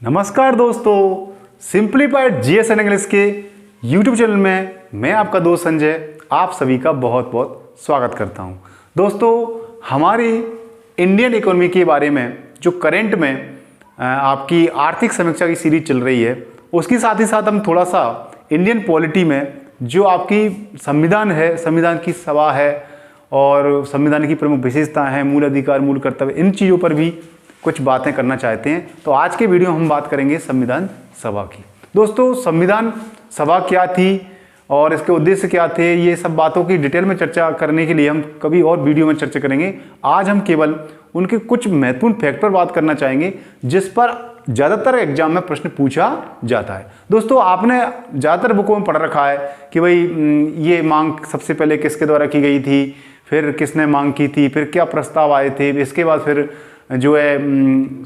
नमस्कार दोस्तों, simplified GS and English के यूट्यूब चैनल में मैं आपका दोस्त संजय आप सभी का बहुत बहुत स्वागत करता हूं। दोस्तों, हमारी इंडियन इकोनॉमी के बारे में जो करंट में आपकी आर्थिक समीक्षा की सीरीज चल रही है, उसके साथ ही साथ हम थोड़ा सा इंडियन पॉलिटी में जो आपकी संविधान है, संविधान की सभा है और संविधान की प्रमुख विशेषताएं हैं, मूल अधिकार, मूल कर्तव्य, इन चीज़ों पर भी कुछ बातें करना चाहते हैं। तो आज के वीडियो में हम बात करेंगे संविधान सभा की। दोस्तों, संविधान सभा क्या थी और इसके उद्देश्य क्या थे, ये सब बातों की डिटेल में चर्चा करने के लिए हम कभी और वीडियो में चर्चा करेंगे। आज हम केवल उनके कुछ महत्वपूर्ण फैक्ट पर बात करना चाहेंगे जिस पर ज़्यादातर एग्जाम में प्रश्न पूछा जाता है। दोस्तों, आपने ज़्यादातर बुकों में पढ़ रखा है कि भाई ये मांग सबसे पहले किसके द्वारा की गई थी, फिर किसने मांग की थी, फिर क्या प्रस्ताव आए थे, इसके बाद फिर जो है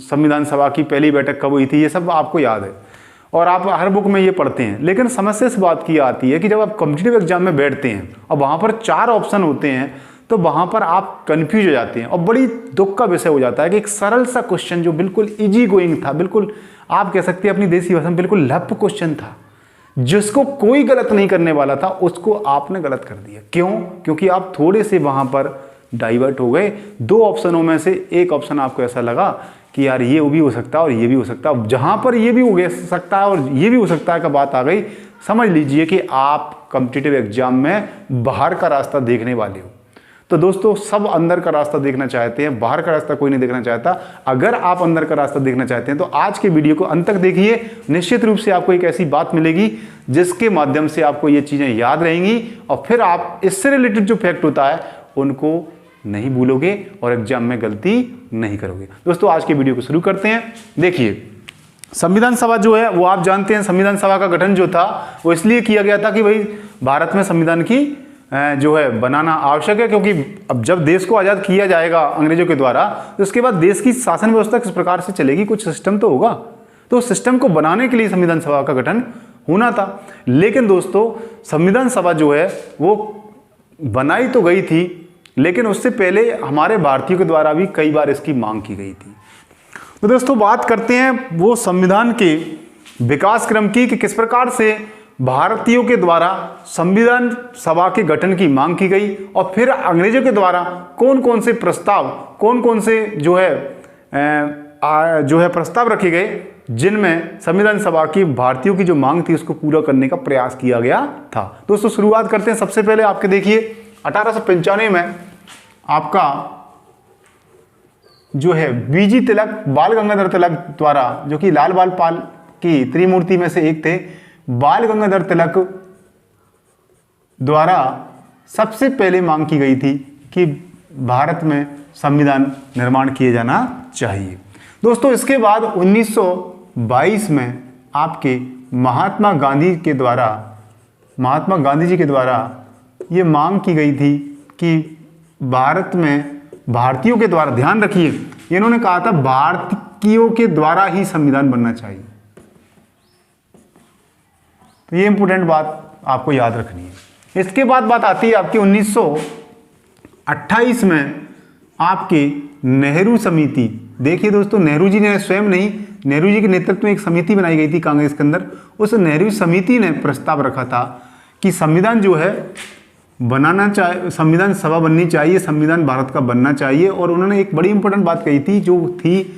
संविधान सभा की पहली बैठक कब हुई थी, ये सब आपको याद है और आप हर बुक में ये पढ़ते हैं। लेकिन समस्या इस बात की आती है कि जब आप कॉम्पिटिटिव एग्जाम में बैठते हैं और वहाँ पर 4 ऑप्शन होते हैं तो वहाँ पर आप कंफ्यूज हो जाते हैं और बड़ी दुख का विषय हो जाता है कि एक सरल सा क्वेश्चन जो बिल्कुल इजी गोइंग था, बिल्कुल आप कह सकते हैं अपनी देसी भाषा में बिल्कुल लप क्वेश्चन था, जिसको कोई गलत नहीं करने वाला था, उसको आपने गलत कर दिया। क्यों? क्योंकि आप थोड़े से वहाँ पर डाइवर्ट हो गए। 2 ऑप्शनों में से एक ऑप्शन आपको ऐसा लगा कि यार ये भी हो सकता है और ये भी हो सकता है। जहाँ पर ये भी हो सकता है और ये भी हो सकता है का बात आ गई, समझ लीजिए कि आप कॉम्पिटिटिव एग्जाम में बाहर का रास्ता देखने वाले हो। तो दोस्तों, सब अंदर का रास्ता देखना चाहते हैं, बाहर का रास्ता कोई नहीं देखना चाहता। अगर आप अंदर का रास्ता देखना चाहते हैं तो आज के वीडियो को अंत तक देखिए। निश्चित रूप से आपको एक ऐसी बात मिलेगी जिसके माध्यम से आपको ये चीज़ें याद रहेंगी और फिर आप इससे रिलेटेड जो फैक्ट होता है उनको नहीं भूलोगे और एग्जाम में गलती नहीं करोगे। दोस्तों, आज के वीडियो को शुरू करते हैं। देखिए, संविधान सभा जो है वो आप जानते हैं, संविधान सभा का गठन जो था वो इसलिए किया गया था कि भाई भारत में संविधान की जो है बनाना आवश्यक है, क्योंकि अब जब देश को आज़ाद किया जाएगा अंग्रेजों के द्वारा तो उसके बाद देश की शासन व्यवस्था किस प्रकार से चलेगी, कुछ सिस्टम तो होगा। तो उस सिस्टम को बनाने के लिए संविधान सभा का गठन होना था। लेकिन दोस्तों, संविधान सभा जो है वो बनाई तो गई थी, लेकिन उससे पहले हमारे भारतीयों के द्वारा भी कई बार इसकी मांग की गई थी। तो दोस्तों, बात करते हैं वो संविधान के विकास क्रम की कि किस प्रकार से भारतीयों के द्वारा संविधान सभा के गठन की मांग की गई और फिर अंग्रेजों के द्वारा कौन कौन से प्रस्ताव, कौन कौन से जो है प्रस्ताव रखे गए जिनमें संविधान सभा की भारतीयों की जो मांग थी उसको पूरा करने का प्रयास किया गया था। दोस्तों, शुरुआत करते हैं। सबसे पहले आपके देखिए 1895 में आपका जो है बीजी तिलक, बाल गंगाधर तिलक द्वारा, जो कि लाल बाल पाल की त्रिमूर्ति में से एक थे, बाल गंगाधर तिलक द्वारा सबसे पहले मांग की गई थी कि भारत में संविधान निर्माण किया जाना चाहिए। दोस्तों, इसके बाद 1922 में आपके महात्मा गांधी जी के द्वारा ये मांग की गई थी कि भारत में भारतीयों के द्वारा, ध्यान रखिए, इन्होंने कहा था भारतीयों के द्वारा ही संविधान बनना चाहिए। तो ये इंपॉर्टेंट बात आपको याद रखनी है। इसके बाद बात आती है आपकी 1928 में आपके नेहरू समिति। देखिए दोस्तों, नेहरू जी ने स्वयं नहीं, नेहरू जी के नेतृत्व में एक समिति बनाई गई थी कांग्रेस के अंदर। उस नेहरू समिति ने प्रस्ताव रखा था कि संविधान जो है बनाना चाहिए, संविधान सभा बननी चाहिए, संविधान भारत का बनना चाहिए। और उन्होंने एक बड़ी इंपॉर्टेंट बात कही थी जो थी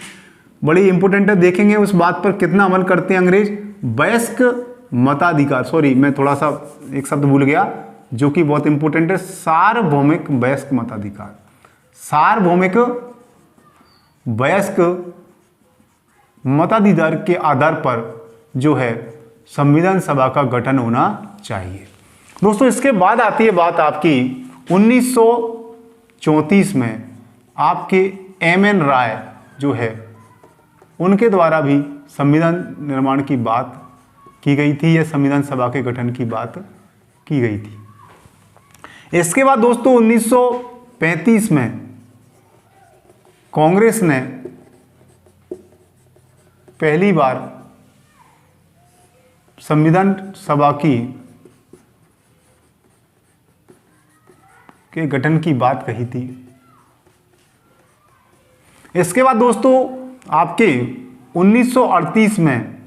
बड़ी इंपॉर्टेंट है, देखेंगे उस बात पर कितना अमल करते हैं अंग्रेज। वयस्क मताधिकार, सॉरी मैं थोड़ा सा एक शब्द भूल गया जो कि बहुत इंपॉर्टेंट है, सार्वभौमिक वयस्क मताधिकार। सार्वभौमिक वयस्क मताधिकार के आधार पर जो है संविधान सभा का गठन होना चाहिए। दोस्तों, इसके बाद आती है बात आपकी 1934 में आपके एम.एन. राय जो है उनके द्वारा भी संविधान निर्माण की बात की गई थी या संविधान सभा के गठन की बात की गई थी। इसके बाद दोस्तों 1935 में कांग्रेस ने पहली बार संविधान सभा के गठन की बात कही थी। इसके बाद दोस्तों आपके 1938 में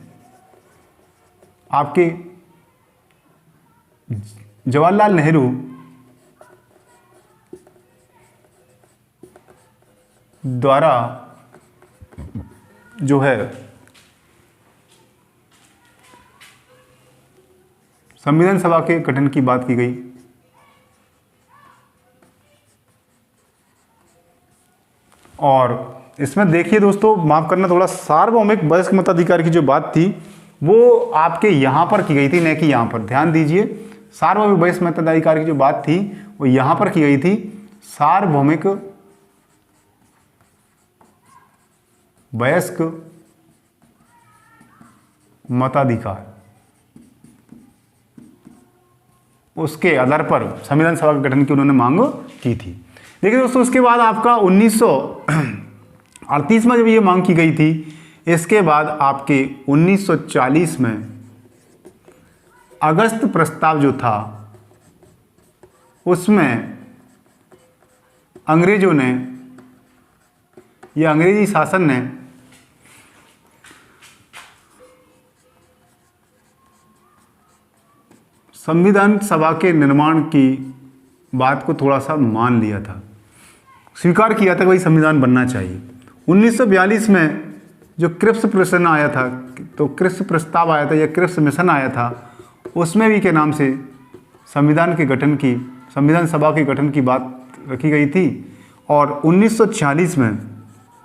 आपके जवाहरलाल नेहरू द्वारा जो है संविधान सभा के गठन की बात की गई। और इसमें देखिए दोस्तों, माफ करना, थोड़ा सार्वभौमिक वयस्क मताधिकार की जो बात थी वो आपके यहां पर की गई थी, न कि यहां पर। ध्यान दीजिए, सार्वभौमिक वयस्क मताधिकार की जो बात थी वो यहां पर की गई थी, सार्वभौमिक वयस्क मताधिकार। उसके आधार पर संविधान सभा के गठन की उन्होंने मांग की थी। देखिए दोस्तों, उसके बाद आपका 1938 में जब ये मांग की गई थी, इसके बाद आपके 1940 में अगस्त प्रस्ताव जो था उसमें अंग्रेजों ने या अंग्रेजी शासन ने संविधान सभा के निर्माण की बात को थोड़ा सा मान लिया था, स्वीकार किया था कि भाई संविधान बनना चाहिए। 1942 में जो क्रिप्स प्रश्न आया था, तो क्रिप्स प्रस्ताव आया था या क्रिप्स मिशन आया था, उसमें भी के नाम से संविधान के गठन की, संविधान सभा के गठन की बात रखी गई थी। और 1946 में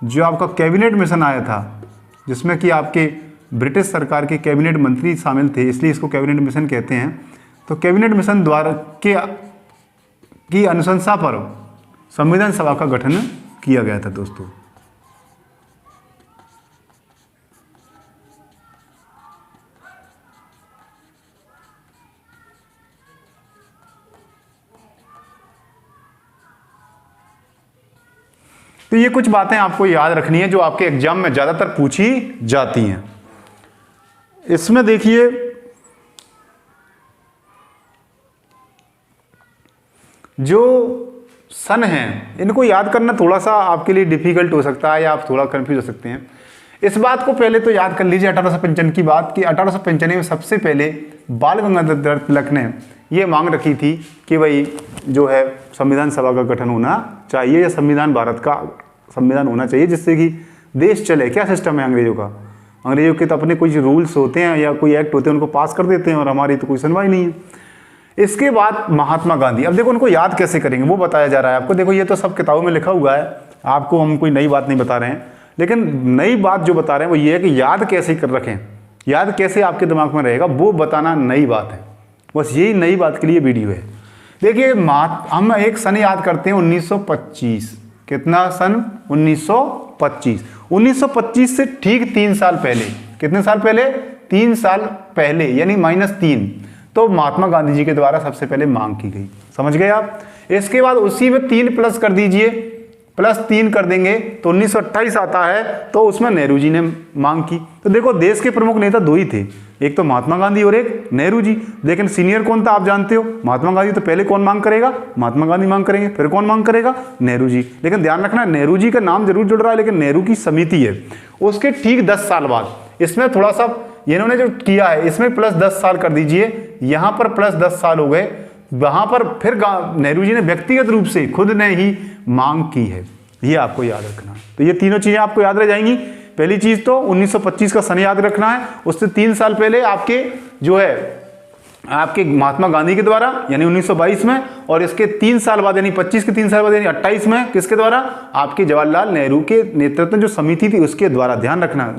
जो आपका कैबिनेट मिशन आया था, जिसमें कि आपके ब्रिटिश सरकार के कैबिनेट मंत्री शामिल थे, इसलिए इसको कैबिनेट मिशन कहते हैं। तो कैबिनेट मिशन द्वारा की अनुशंसा पर संविधान सभा का गठन किया गया था दोस्तों। तो ये कुछ बातें आपको याद रखनी है जो आपके एग्जाम में ज्यादातर पूछी जाती हैं। इसमें देखिए, जो सन हैं इनको याद करना थोड़ा सा आपके लिए डिफिकल्ट हो सकता है या आप थोड़ा कंफ्यूज हो सकते हैं। इस बात को पहले तो याद कर लीजिए 1855 की बात, कि 1855 में सबसे पहले बाल गंगाधर तिलक ने ये मांग रखी थी कि भाई जो है संविधान सभा का गठन होना चाहिए या संविधान भारत का संविधान होना चाहिए, जिससे कि देश चले। क्या सिस्टम है अंग्रेजों का? अंग्रेजों के तो अपने कुछ रूल्स होते हैं या कोई एक्ट होते हैं, उनको पास कर देते हैं और हमारी तो कोई सुनवाई नहीं है। इसके बाद महात्मा गांधी, अब देखो उनको याद कैसे करेंगे वो बताया जा रहा है आपको। देखो ये तो सब किताबों में लिखा हुआ है, आपको हम कोई नई बात नहीं बता रहे हैं, लेकिन नई बात जो बता रहे हैं वो ये है कि याद कैसे कर रखें, याद कैसे आपके दिमाग में रहेगा वो बताना नई बात है। बस यही नई बात के लिए वीडियो है। देखिए हम एक सन याद करते हैं 1925। कितना सन? 1925। 1925 से ठीक 3 साल पहले, कितने साल पहले? 3 साल पहले, यानी -3, तो महात्मा गांधी जी के द्वारा सबसे पहले मांग की गई। समझ गए आप? इसके बाद उसी में 3 प्लस कर दीजिए, +3 कर देंगे तो 1928 आता है, तो उसमें नेहरू जी ने मांग की। तो देखो देश के प्रमुख नेता 2 ही थे, एक तो महात्मा गांधी और एक नेहरू जी। लेकिन सीनियर कौन था आप जानते हो? महात्मा गांधी। तो पहले कौन मांग करेगा? महात्मा गांधी मांग करेंगे, फिर कौन मांग करेगा? नेहरू जी। लेकिन ध्यान रखना नेहरू जी का नाम जरूर जुड़ रहा है, लेकिन नेहरू की समिति है। उसके ठीक 10 साल बाद इसमें थोड़ा सा इन्होंने जो किया है इसमें +10 साल कर दीजिए, यहां पर +10 साल हो गए, वहां पर फिर नेहरू जी ने व्यक्तिगत रूप से खुद ने ही मांग की है। ये आपको याद रखना है। तो ये तीनों चीजें आपको याद रह जाएंगी। पहली चीज तो 1925 का सन याद रखना है, उससे 3 साल पहले आपके जो है आपके महात्मा गांधी के द्वारा यानी 1922 में, और इसके 3 साल बाद यानी 25 के 3 साल बाद यानी 28 में किसके द्वारा? आपके जवाहरलाल नेहरू के नेतृत्व में जो समिति थी उसके द्वारा। ध्यान रखना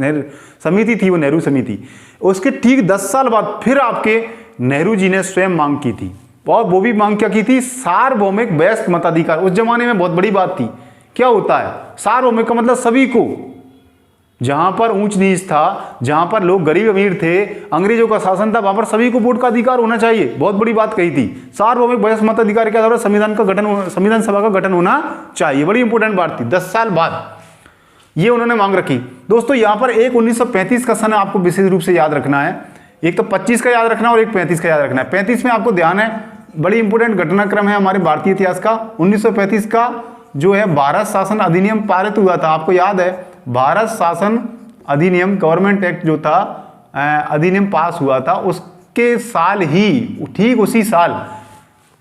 समिति थी वो नेहरू समिति। उसके ठीक 10 साल बाद फिर आपके नेहरू जी ने स्वयं मांग की थी, और वो भी मांग क्या की थी? सार्वभौमिक वयस्क मताधिकार। उस जमाने में बहुत बड़ी बात थी। क्या होता है सार्वभौमिक का मतलब? सभी को, जहां पर ऊंच नीच था, जहां पर लोग गरीब अमीर थे, अंग्रेजों का शासन था, वहां पर सभी को वोट का अधिकार होना चाहिए। बहुत बड़ी बात कही थी। सार्वभौमिक वयस्क मताधिकार के आधार पर संविधान सभा का गठन होना चाहिए। बड़ी इंपॉर्टेंट बात थी। 10 साल बाद ये उन्होंने मांग रखी। दोस्तों यहां पर एक 1935 का सन आपको विशेष रूप से याद रखना है। एक तो 25 का याद रखना और एक 35 का याद रखना है। 35 में आपको ध्यान है, बड़ी इंपॉर्टेंट घटनाक्रम है हमारे भारतीय इतिहास का। 1935 का जो है भारत शासन अधिनियम पारित हुआ था। आपको याद है भारत शासन अधिनियम, गवर्नमेंट एक्ट जो था, अधिनियम पास हुआ था, उसके साल ही, ठीक उसी साल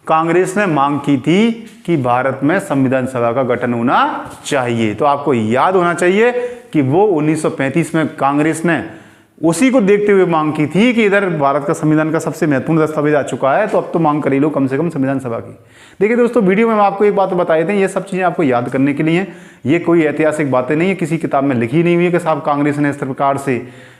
कांग्रेस ने मांग की थी कि भारत में संविधान सभा का गठन होना चाहिए। तो आपको याद होना चाहिए कि वो 1935 में कांग्रेस ने उसी को देखते हुए मांग की थी कि इधर भारत का संविधान का सबसे महत्वपूर्ण दस्तावेज आ चुका है, तो अब तो मांग कर ही लो कम से कम संविधान सभा की। देखिए दोस्तों, वीडियो में हम आपको एक बात बताए थे, ये सब चीज़ें आपको याद करने के लिए, ये कोई ऐतिहासिक बातें नहीं है, किसी किताब में लिखी नहीं हुई है कि साहब कांग्रेस ने इस प्रकार से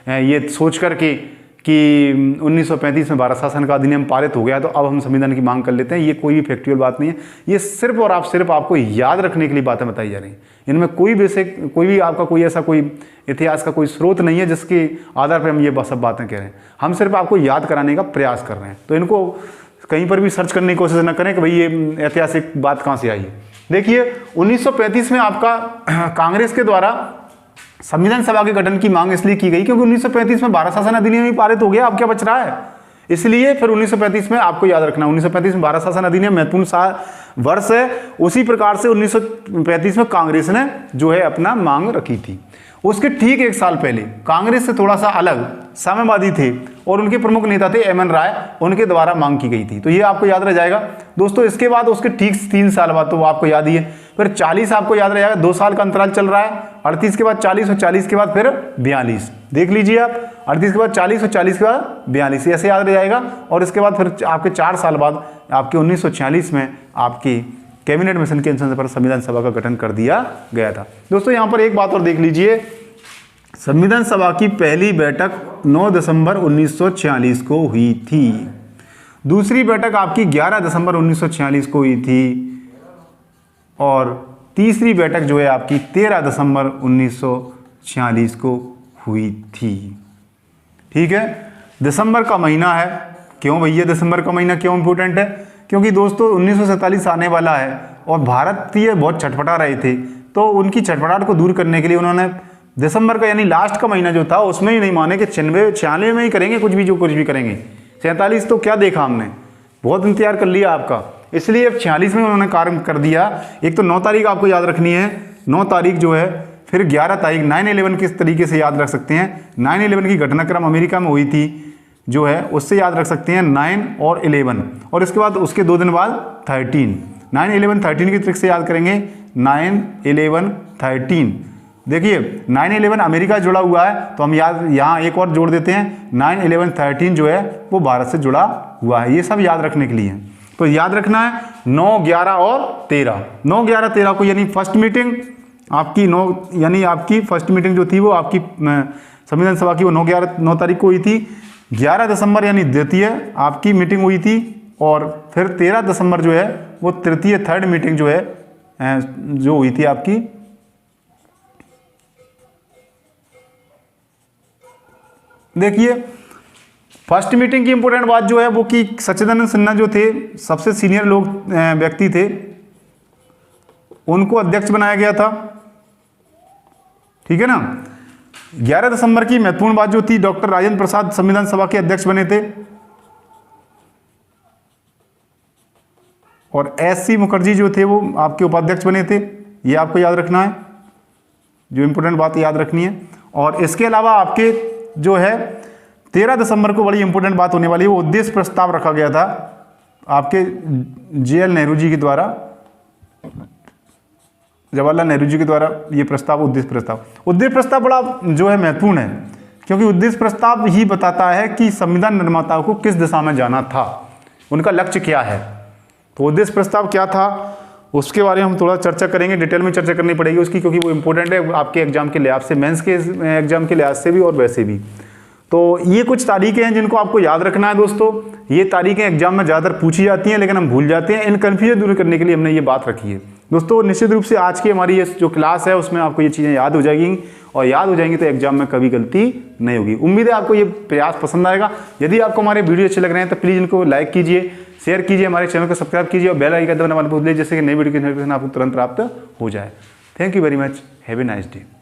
ये सोच करके कि 1935 में भारत शासन का अधिनियम पारित हो गया तो अब हम संविधान की मांग कर लेते हैं, ये कोई भी फैक्चुअल बात नहीं है। ये सिर्फ और सिर्फ आपको याद रखने के लिए बातें बताई जा रही हैं। इनमें कोई बेसिक, कोई भी आपका कोई ऐसा कोई इतिहास का कोई स्रोत नहीं है जिसके आधार पर हम ये सब बातें कह रहे हैं। हम सिर्फ आपको याद कराने का प्रयास कर रहे हैं। तो इनको कहीं पर भी सर्च करने की कोशिश न करें कि भाई ये ऐतिहासिक बात कहाँ से आई है। देखिए 1935 में आपका कांग्रेस के द्वारा संविधान सभा के गठन की मांग इसलिए की गई क्योंकि 1935 में भारत शासन अधिनियम ही पारित हो गया, अब क्या बच रहा है। इसलिए फिर 1935 में आपको याद रखना, 1935 में भारत शासन अधिनियम महत्वपूर्ण वर्ष है। उसी प्रकार से 1935 में कांग्रेस ने जो है अपना मांग रखी थी। उसके ठीक एक साल पहले कांग्रेस से थोड़ा सा अलग साम्यवादी थे और उनके प्रमुख नेता थे एम एन राय, उनके द्वारा मांग की गई थी। तो ये आपको याद रह जाएगा दोस्तों। इसके बाद उसके ठीक 3 साल बाद, तो वो आपको याद ही है, फिर 40 आपको याद रह जाएगा, 2 साल का अंतराल चल रहा है। 38 के बाद 40 और 40 के बाद फिर 42, देख लीजिए आप, 38 के बाद 40 और 40 के बाद 42, ऐसे याद रह जाएगा। और इसके बाद फिर आपके 4 साल बाद आपके 1946 में आपकी कैबिनेट मिशन के अनुसार पर संविधान सभा का गठन कर दिया गया था। दोस्तों यहाँ पर एक बात और देख लीजिए, संविधान सभा की पहली बैठक 9 दिसंबर 1946 को हुई थी। दूसरी बैठक आपकी 11 दिसंबर 1946 को हुई थी और तीसरी बैठक जो है आपकी 13 दिसंबर 1946 को हुई थी। ठीक है, दिसंबर का महीना है। क्यों भैया दिसंबर का महीना क्यों इंपॉर्टेंट है? क्योंकि दोस्तों 1947 आने वाला है और भारतीय बहुत छटपटा रहे थे, तो उनकी छटपटाहट को दूर करने के लिए उन्होंने दिसंबर का यानी लास्ट का महीना जो था उसमें ही नहीं माने कि 96 में ही करेंगे कुछ भी, जो कुछ भी करेंगे। 47 तो क्या देखा हमने, बहुत इंतजार कर लिया आपका, इसलिए अब 46 में उन्होंने कार्य कर दिया। एक तो 9 तारीख आपको याद रखनी है, 9 तारीख जो है, फिर 11 तारीख 9/11 किस तरीके से याद रख सकते हैं। 9/11 की घटनाक्रम अमेरिका में हुई थी जो है, उससे याद रख सकते हैं 9 और 11, और इसके बाद उसके 2 दिन बाद 13, 9/11 13 की ट्रिक से याद करेंगे, 9/11 13। देखिए 9/11 अमेरिका जुड़ा हुआ है, तो हम यहाँ एक और जोड़ देते हैं, 9/11 13 जो है वो भारत से जुड़ा हुआ है। ये सब याद रखने के लिए, तो याद रखना है 9, 11 और 13। 9, 11, 13 को यानी फर्स्ट मीटिंग आपकी 9, यानी आपकी फर्स्ट मीटिंग जो थी वो आपकी संविधान सभा की वो 9 तारीख को हुई थी। 11 दिसंबर यानी द्वितीय आपकी मीटिंग हुई थी और फिर 13 दिसंबर जो है वो तृतीय थर्ड मीटिंग जो है जो हुई थी आपकी। देखिए फर्स्ट मीटिंग की इंपॉर्टेंट बात जो है वो कि सच्चिदानंद सिन्हा जो थे सबसे सीनियर लोग व्यक्ति थे, उनको अध्यक्ष बनाया गया था। ठीक है ना। 11 दिसंबर की महत्वपूर्ण बात जो थी, डॉक्टर राजेंद्र प्रसाद संविधान सभा के अध्यक्ष बने थे और एस.सी. मुखर्जी जो थे वो आपके उपाध्यक्ष बने थे। ये आपको याद रखना है, जो इंपॉर्टेंट बात याद रखनी है। और इसके अलावा आपके जो है 13 दिसंबर को बड़ी इंपॉर्टेंट बात होने वाली है, वो उद्देश्य प्रस्ताव रखा गया था आपके J.L. नेहरू जी के द्वारा, जवाहरलाल नेहरू जी के द्वारा ये प्रस्ताव, उद्देश्य प्रस्ताव बड़ा जो है महत्वपूर्ण है, क्योंकि उद्देश्य प्रस्ताव ही बताता है कि संविधान निर्माताओं को किस दिशा में जाना था, उनका लक्ष्य क्या है। तो उद्देश्य प्रस्ताव क्या था उसके बारे में हम थोड़ा चर्चा करेंगे, डिटेल में चर्चा करनी पड़ेगी उसकी, क्योंकि वो इंपॉर्टेंट है आपके एग्जाम के लिहाज से, मेंस के एग्जाम के लिहाज से भी और वैसे भी। तो ये कुछ तारीखें हैं जिनको आपको याद रखना है दोस्तों। ये तारीखें एग्जाम में ज़्यादातर पूछी जाती हैं लेकिन हम भूल जाते हैं, इन कन्फ्यूजन दूर करने के लिए हमने ये बात रखी है दोस्तों। निश्चित रूप से आज की हमारी ये जो क्लास है उसमें आपको ये चीज़ें याद हो जाएंगी, और याद हो जाएंगी तो एग्जाम में कभी गलती नहीं होगी। उम्मीद है आपको ये प्रयास पसंद आएगा। यदि आपको हमारे वीडियो अच्छे लग रहे हैं तो प्लीज़ इनको लाइक कीजिए, शेयर कीजिए, हमारे चैनल को सब्सक्राइब कीजिए और बेल आइकन दबाना मत भूलिए, जिससे कि नई वीडियो की नोटिफिकेशन आपको तुरंत प्राप्त हो जाए। Thank you very much, have a nice day.